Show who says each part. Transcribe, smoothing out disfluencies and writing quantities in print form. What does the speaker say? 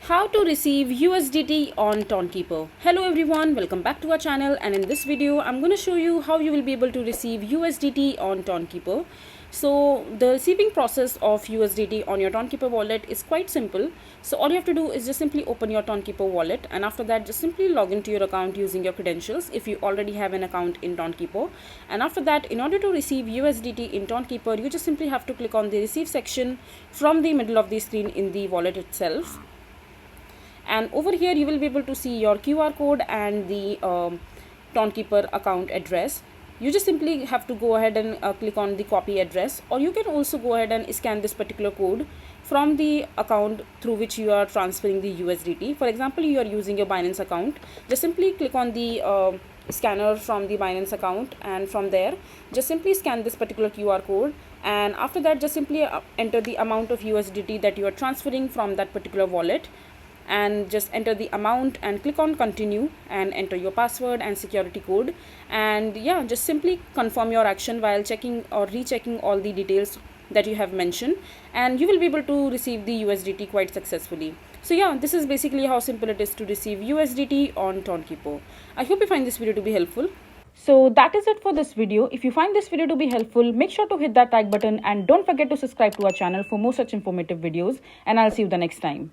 Speaker 1: How to receive USDT on Tonkeeper. Hello everyone, welcome back to our channel, and in this video I'm going to show you how you will be able to receive USDT on Tonkeeper. So the receiving process of USDT on your Tonkeeper wallet is quite simple. So all you have to do is just simply open your Tonkeeper wallet, and after that just simply log into your account using your credentials if you already have an account in Tonkeeper. And after that, in order to receive USDT in Tonkeeper, you just simply have to click on the receive section from the middle of the screen in the wallet itself. And over here you will be able to see your QR code and the Tonkeeper account address. You just simply have to go ahead and click on the copy address, or you can also go ahead and scan this particular code from the account through which you are transferring the USDT. For example, you are using your Binance account, just simply click on the scanner from the Binance account, and from there just simply scan this particular QR code, and after that just simply enter the amount of USDT that you are transferring from that particular wallet, and just enter the amount and click on continue and enter your password and security code. And yeah, just simply confirm your action while checking or rechecking all the details that you have mentioned, and you will be able to receive the USDT quite successfully. So yeah, this is basically how simple it is to receive USDT on Tonkeeper. I hope you find this video to be helpful. So that is it for this video. If you find this video to be helpful, make sure to hit that like button and don't forget to subscribe to our channel for more such informative videos, and I'll see you the next time.